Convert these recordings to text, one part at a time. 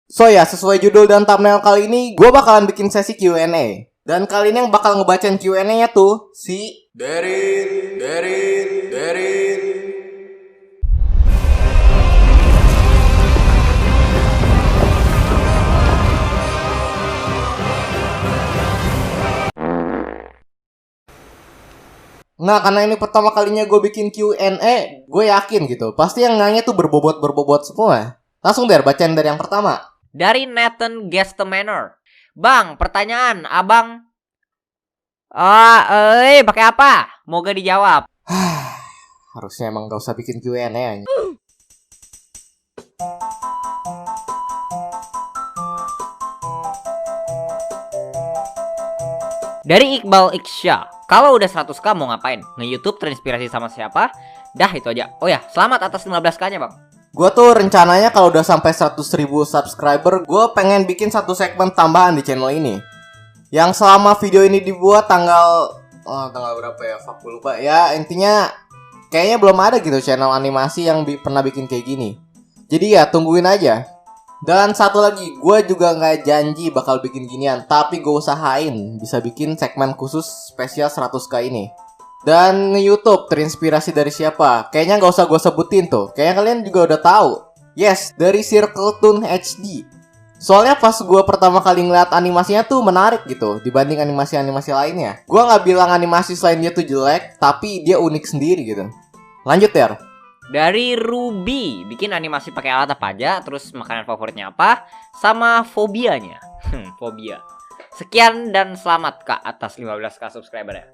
So ya, sesuai judul dan thumbnail kali ini, gue bakalan bikin sesi Q&A. Dan kali ini yang bakal ngebacain Q&A-nya tuh si Derin. Nah, karena ini pertama kalinya gue bikin Q&A, gue yakin gitu, pasti yang nanya tuh berbobot semua. Langsung biar bacain dari yang pertama. Dari Nathan Gestemanor. Bang, pertanyaan abang. Pakai apa? Moga dijawab. Harusnya emang gak usah bikin Q&A aja. Dari Iqbal Iksya. Kalau udah 100k mau ngapain? Nge-YouTube terinspirasi sama siapa? Dah itu aja. Oh ya, selamat atas 15k-nya bang. Gue tuh rencananya kalau udah sampai 100.000 subscriber, gue pengen bikin satu segmen tambahan di channel ini. Yang selama video ini dibuat tanggal berapa ya? Fuck, gue lupa. Ya intinya kayaknya belum ada gitu channel animasi yang pernah bikin kayak gini. Jadi ya tungguin aja. Dan satu lagi, gue juga gak janji bakal bikin ginian, tapi gue usahain bisa bikin segmen khusus spesial 100k ini. Dan YouTube terinspirasi dari siapa? Kayaknya gak usah gue sebutin tuh. Kayaknya kalian juga udah tahu. Yes, dari Circle Tune HD. Soalnya pas gue pertama kali ngeliat animasinya tuh menarik gitu dibanding animasi-animasi lainnya. Gue gak bilang animasi selain dia tuh jelek, tapi dia unik sendiri gitu. Lanjut ya. Dari Ruby, bikin animasi pakai alat apa aja, terus makanan favoritnya apa, sama fobianya. Fobia. Sekian dan selamat Kak atas 15k subscriber ya.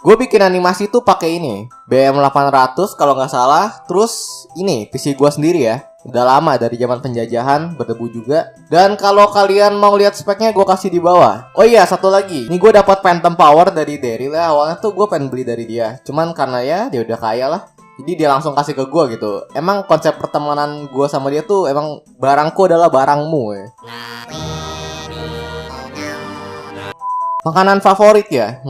Gue bikin animasi tuh pakai ini BM800 kalau nggak salah. Terus ini PC gue sendiri ya, udah lama dari zaman penjajahan, berdebu juga. Dan kalau kalian mau lihat speknya gue kasih di bawah. Oh iya, satu lagi, ini gue dapat Phantom Power dari Daryl ya. Awalnya tuh gue pengen beli dari dia, cuman karena ya dia udah kaya lah, jadi dia langsung kasih ke gue gitu. Emang konsep pertemanan gue sama dia tuh emang barangku adalah barangmu ya. Makanan favorit ya?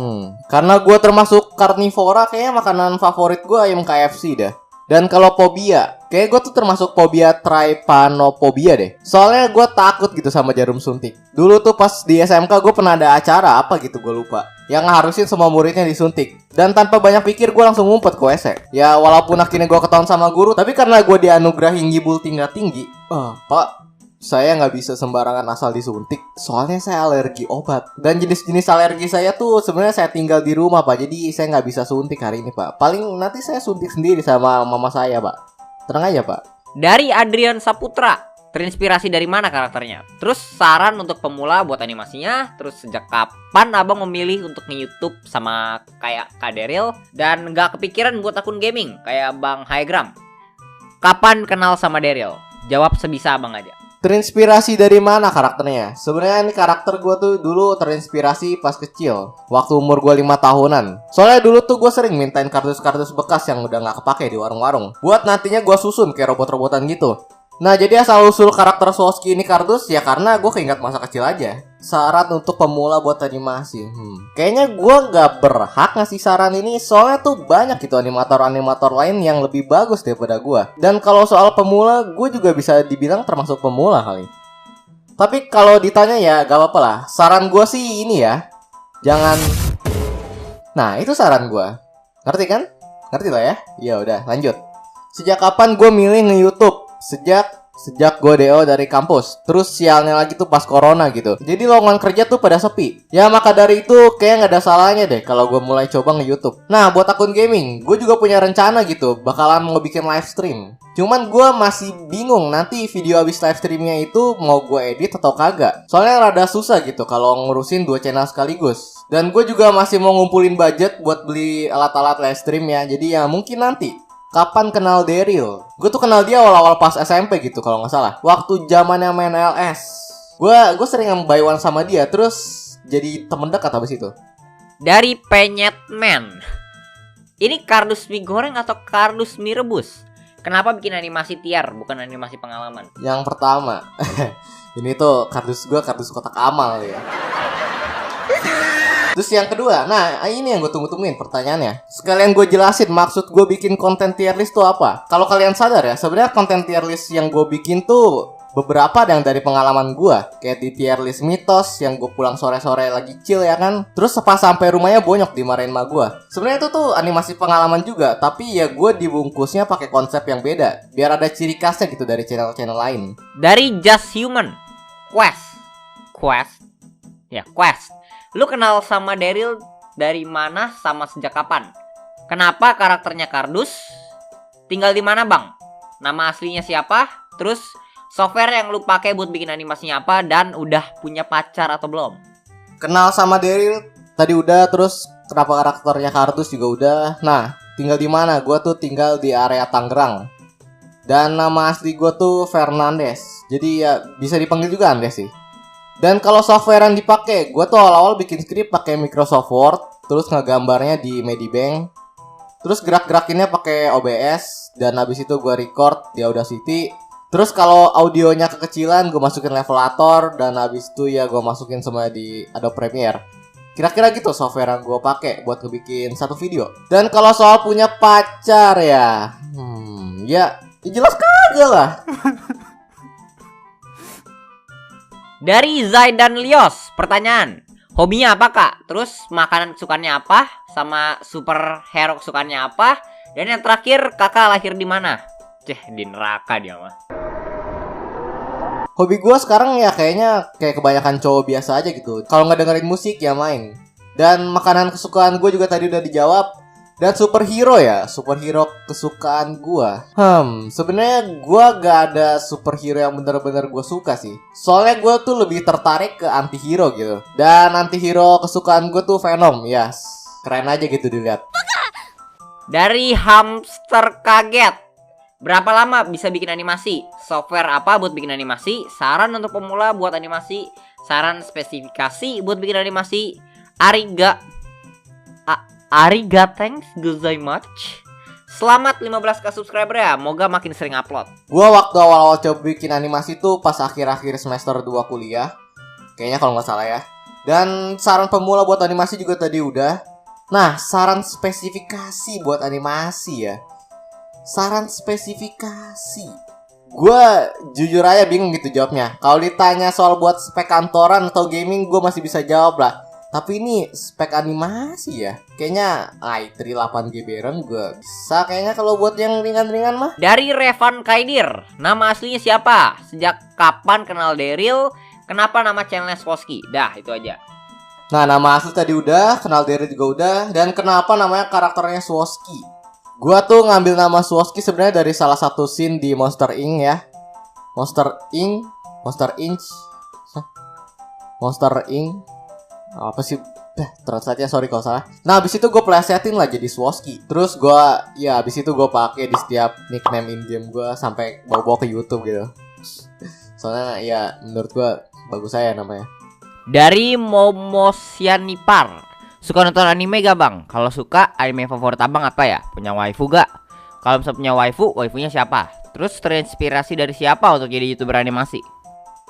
Karena gue termasuk karnivora, kayaknya makanan favorit gue ayam KFC dah. Dan kalau fobia, kayak gue tuh termasuk fobia trypanophobia deh. Soalnya gue takut gitu sama jarum suntik. Dulu tuh pas di SMK gue pernah ada acara apa gitu gue lupa, yang ngarusin semua muridnya disuntik. Dan tanpa banyak pikir gue langsung ngumpet ke WC. Ya walaupun akhirnya gue ketahuan sama guru, tapi karena gue dianugerahi ngibul tingkat tinggi. Pak, saya nggak bisa sembarangan asal disuntik, soalnya saya alergi obat. Dan jenis-jenis alergi saya tuh sebenarnya saya tinggal di rumah Pak, jadi saya nggak bisa suntik hari ini Pak. Paling nanti saya suntik sendiri sama mama saya Pak. Tenang aja Pak. Dari Adrian Saputra. Terinspirasi dari mana karakternya? Terus saran untuk pemula buat animasinya. Terus sejak kapan abang memilih untuk nge-YouTube sama kayak Kak Daryl dan nggak kepikiran buat akun gaming kayak Bang Highgram? Kapan kenal sama Daryl? Jawab sebisa abang aja. Terinspirasi dari mana karakternya? Sebenarnya ini karakter gue tuh dulu terinspirasi pas kecil, waktu umur gue 5 tahunan. Soalnya dulu tuh gue sering mintain kardus-kardus bekas yang udah gak kepake di warung-warung, buat nantinya gue susun kayak robot-robotan gitu. Nah jadi asal usul karakter Swarovski ini kardus ya karena gue keinget masa kecil aja. Saran untuk pemula buat animasi. Kayaknya gue gak berhak ngasih saran ini, soalnya tuh banyak gitu animator-animator lain yang lebih bagus daripada gue. Dan kalau soal pemula, gue juga bisa dibilang termasuk pemula kali. Tapi kalau ditanya ya gak apa-apa lah. Saran gue sih ini ya, jangan. Nah itu saran gue. Ngerti kan? Ngerti lah ya? Ya udah lanjut. Sejak kapan gue milih nge-YouTube? Sejak gue DO dari kampus. Terus sialnya lagi tuh pas corona gitu, jadi lowongan kerja tuh pada sepi. Ya maka dari itu kayak gak ada salahnya deh kalau gue mulai coba nge-YouTube. Nah buat akun gaming, gue juga punya rencana gitu, bakalan mau bikin live stream. Cuman gue masih bingung nanti video abis live streamnya itu mau gue edit atau kagak. Soalnya rada susah gitu kalau ngurusin 2 channel sekaligus. Dan gue juga masih mau ngumpulin budget buat beli alat-alat live stream ya. Jadi ya mungkin nanti. Kapan kenal Daryl? Gue tuh kenal dia awal-awal pas SMP gitu kalau nggak salah. Waktu zamannya main LS. Gue sering buy one sama dia, terus jadi temen dekat habis itu. Dari Penyetman. Ini kardus mie goreng atau kardus mie rebus? Kenapa bikin animasi tiar bukan animasi pengalaman? Yang pertama, ini tuh kardus kotak amal ya. Terus yang kedua, nah ini yang gue tunggu-tungguin pertanyaannya. Sekalian gue jelasin maksud gue bikin konten tier list tuh apa. Kalau kalian sadar ya, sebenarnya konten tier list yang gue bikin tuh beberapa yang dari pengalaman gue, kayak di tier list mitos yang gue pulang sore-sore lagi chill ya kan. Terus pas sampai rumahnya bonyok dimarahin sama gue. Sebenarnya itu tuh animasi pengalaman juga, tapi ya gue dibungkusnya pakai konsep yang beda, biar ada ciri khasnya gitu dari channel-channel lain. Dari Just Human, Quest. Lu kenal sama Daryl dari mana sama sejak kapan? Kenapa karakternya kardus? Tinggal di mana bang? Nama aslinya siapa? Terus software yang lu pakai buat bikin animasinya apa? Dan udah punya pacar atau belum? Kenal sama Daryl tadi udah, terus kenapa karakternya kardus juga udah. Nah, tinggal di mana? Gue tuh tinggal di area Tangerang. Dan nama asli gue tuh Fernandes. Jadi ya bisa dipanggil juga Andes sih. Dan kalau software yang dipakai, gue tuh awal-awal bikin script pakai Microsoft Word, terus ngegambarnya di Medibank, terus gerak-gerakinnya pakai OBS, dan habis itu gue record di Audacity. Terus kalau audionya kekecilan, gue masukin levelator, dan habis itu ya gue masukin semua di Adobe Premiere. Kira-kira gitu software yang gue pakai buat ngebikin satu video. Dan kalau soal punya pacar ya, ya jelas kagak lah. Dari Zaidan Lios, pertanyaan, hobinya apa kak? Terus makanan kesukaannya apa? Sama superhero kesukaannya apa? Dan yang terakhir, kakak lahir di mana? Di neraka dia mah. Hobi gue sekarang ya kayaknya kayak kebanyakan cowok biasa aja gitu. Kalau nggak dengerin musik ya main. Dan makanan kesukaan gue juga tadi udah dijawab. Dan superhero kesukaan gue. Sebenarnya gue gak ada superhero yang bener-bener gue suka sih. Soalnya gue tuh lebih tertarik ke antihero gitu. Dan antihero kesukaan gue tuh Venom, yes. Keren aja gitu dilihat. Dari Hamster Kaget, berapa lama bisa bikin animasi? Software apa buat bikin animasi? Saran untuk pemula buat animasi? Saran spesifikasi buat bikin animasi? Ariga thanks gozaimasu. Selamat 15k subscriber ya. Moga makin sering upload. Gua waktu awal-awal coba bikin animasi tuh pas akhir-akhir semester 2 kuliah. Kayaknya kalau nggak salah ya. Dan saran pemula buat animasi juga tadi udah. Nah, saran spesifikasi buat animasi ya. Saran spesifikasi. Gua jujur aja bingung gitu jawabnya. Kalau ditanya soal buat spek kantoran atau gaming, gua masih bisa jawab lah. Tapi ini spek animasi ya. Kayaknya i3 8GB RAM juga bisa kayaknya kalau buat yang ringan-ringan mah. Dari Revan Kaidir, nama aslinya siapa? Sejak kapan kenal Daryl? Kenapa nama channelnya Swoski? Dah, itu aja. Nah, nama asli tadi udah, kenal Daryl juga udah. Dan kenapa namanya karakternya Swoski? Gua tuh ngambil nama Swoski sebenarnya dari salah satu scene di Monster Inc ya. Monster Inc. Apa sih? Translate-nya sorry kalau salah. Nah, abis itu gue plesetin lah jadi Swoski. Terus gue, ya abis itu gue pakai di setiap nickname in-game gue sampai bawa-bawa ke YouTube gitu. Soalnya ya menurut gue bagus aja namanya. Dari Momosianipar, suka nonton anime gak bang? Kalau suka, anime favorit abang apa ya? Punya waifu gak? Kalau misalnya punya waifu, waifunya siapa? Terus terinspirasi dari siapa untuk jadi YouTuber animasi?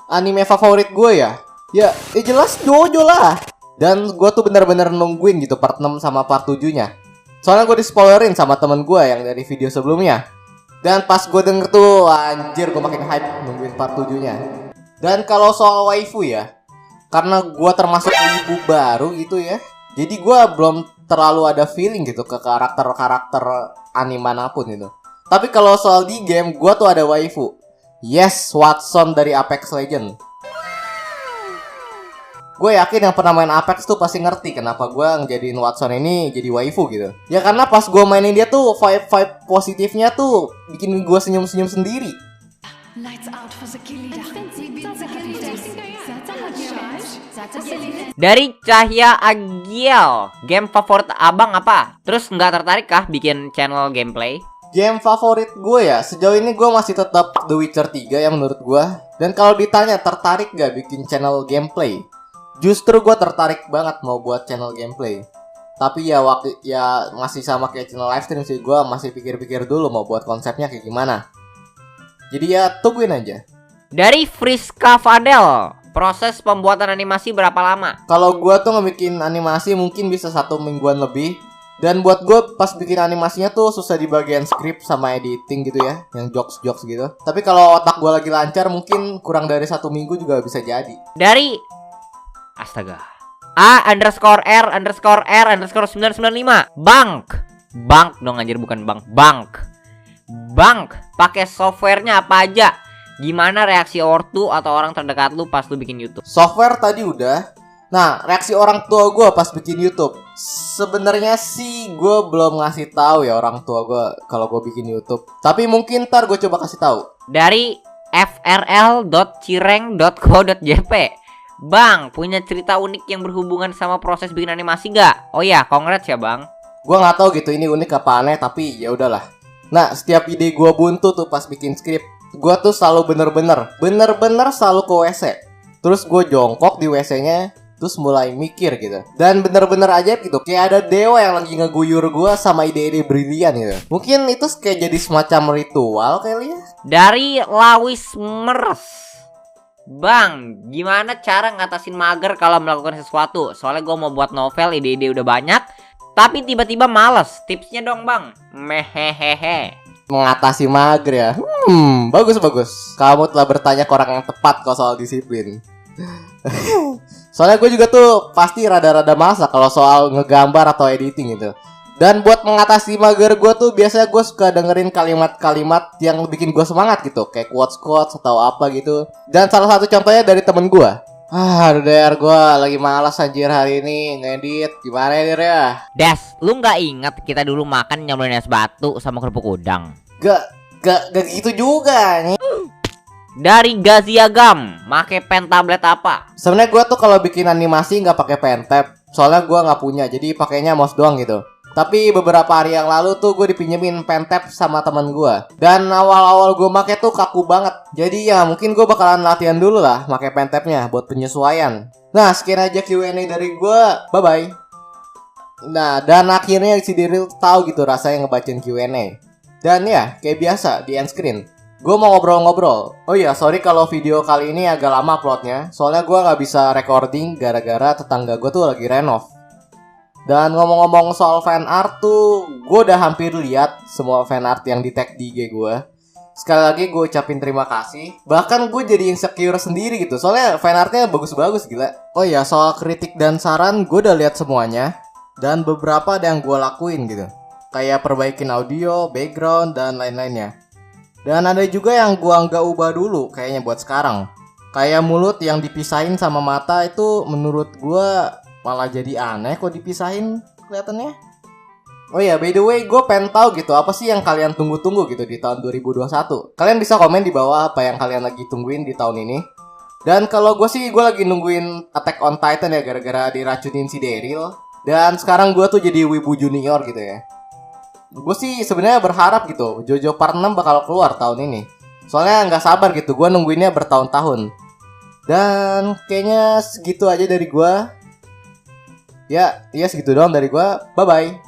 Anime favorit gue ya? Ya jelas Jojo lah. Dan gue tuh bener-bener nungguin gitu part 6 sama part 7-nya. Soalnya gue di-spoilerin sama temen gue yang dari video sebelumnya. Dan pas gue denger tuh, anjir gue makin hype nungguin part 7-nya. Dan kalau soal waifu ya, karena gue termasuk waifu baru gitu ya, jadi gue belum terlalu ada feeling gitu ke karakter-karakter anime manapun gitu. Tapi kalau soal di game, gue tuh ada waifu. Yes, Watson dari Apex Legends. Gue yakin yang pernah main Apex tuh pasti ngerti kenapa gue ngejadiin Watson ini jadi waifu gitu. Ya karena pas gue mainin dia tuh vibe positifnya tuh bikin gue senyum-senyum sendiri. Dari Cahya Agiel, game favorit abang apa? Terus nggak tertarik kah bikin channel gameplay? Game favorit gue ya, sejauh ini gue masih tetap The Witcher 3 ya menurut gue. Dan kalau ditanya tertarik gak bikin channel gameplay, justru gue tertarik banget mau buat channel gameplay. Tapi ya waktu ya masih sama kayak channel live stream sih, gue masih pikir-pikir dulu mau buat konsepnya kayak gimana. Jadi ya tungguin aja. Dari Friska Fadel, proses pembuatan animasi berapa lama? Kalau gue tuh ngebikin animasi mungkin bisa 1 mingguan lebih. Dan buat gue pas bikin animasinya tuh susah di bagian script sama editing gitu ya, yang jokes-jokes gitu. Tapi kalau otak gue lagi lancar mungkin kurang dari 1 minggu juga bisa jadi. Dari astaga A_R_R_R_995 Bank dong anjir, bukan Bank pakai softwarenya apa aja? Gimana reaksi ortu atau orang terdekat lu pas lu bikin YouTube? Software tadi udah. Nah, reaksi orang tua gue pas bikin YouTube. Sebenarnya sih gue belum ngasih tahu ya orang tua gue kalau gue bikin YouTube. Tapi mungkin ntar gue coba kasih tahu. Dari frl.cireng.co.jp Bang, punya cerita unik yang berhubungan sama proses bikin animasi gak? Oh ya, congrats ya bang. Gue nggak tahu gitu ini unik apa aneh, tapi ya udahlah. Nah, setiap ide gue buntu tuh pas bikin skrip, gue tuh selalu bener-bener selalu ke WC. Terus gue jongkok di WC-nya, terus mulai mikir gitu. Dan bener-bener ajaib gitu, kayak ada dewa yang lagi ngeguyur gue sama ide-ide brilian gitu. Mungkin itu kayak jadi semacam ritual kali ya. Dari Lawis Mers Bang, gimana cara ngatasin mager kalau melakukan sesuatu? Soalnya gue mau buat novel, ide-ide udah banyak, tapi tiba-tiba males. Tipsnya dong bang. Mehehehe. Mengatasi mager ya. Bagus. Kamu telah bertanya ke orang yang tepat kalau soal disiplin. Soalnya gue juga tuh pasti rada-rada malas kalau soal ngegambar atau editing gitu. Dan buat mengatasi mager gue tuh biasanya gue suka dengerin kalimat-kalimat yang bikin gue semangat gitu, kayak quotes atau apa gitu. Dan salah satu contohnya dari temen gue. Aduh Der, gue lagi malas anjir hari ini ngedit. Gimana ya Der ya? Des, lu gak inget kita dulu makan nyamlin es batu sama kerupuk udang? Gak gitu juga nih. Dari Gaziagam, make pen tablet apa? Sebenarnya gue tuh kalau bikin animasi nggak pakai pen tab, soalnya gue nggak punya, jadi pakainya mouse doang gitu. Tapi beberapa hari yang lalu tuh gue dipinjemin pen tab sama teman gue. Dan awal-awal gue make tuh kaku banget. Jadi ya mungkin gue bakalan latihan dulu lah pakai pen tabnya buat penyesuaian. Nah sekian aja Q&A dari gue. Bye bye. Nah dan akhirnya si Daryl tahu gitu rasanya ngebacain Q&A. Dan ya kayak biasa di end screen gue mau ngobrol-ngobrol. Oh iya sorry kalau video kali ini agak lama uploadnya. Soalnya gue gak bisa recording gara-gara tetangga gue tuh lagi renov. Dan ngomong-ngomong soal fan art tuh, gue udah hampir lihat semua fan art yang di tag di IG gue. Sekali lagi gue ucapin terima kasih. Bahkan gue jadi insecure sendiri gitu, soalnya fan artnya bagus-bagus gila. Oh iya, soal kritik dan saran gue udah lihat semuanya. Dan beberapa ada yang gue lakuin gitu, kayak perbaikin audio, background, dan lain-lainnya. Dan ada juga yang gue nggak ubah dulu kayaknya buat sekarang. Kayak mulut yang dipisahin sama mata itu menurut gue malah jadi aneh kok dipisahin kelihatannya. Oh ya, by the way, gue pengen tahu gitu apa sih yang kalian tunggu-tunggu gitu di tahun 2021. Kalian bisa komen di bawah apa yang kalian lagi tungguin di tahun ini. Dan kalau gue sih, gue lagi nungguin Attack on Titan ya gara-gara diracunin si Daryl. Dan sekarang gue tuh jadi wibu junior gitu ya. Gue sih sebenarnya berharap gitu JoJo Part 6 bakal keluar tahun ini. Soalnya nggak sabar gitu, gue nungguinnya bertahun-tahun. Dan kayaknya segitu aja dari gue. Ya segitu doang dari gue. Bye-bye.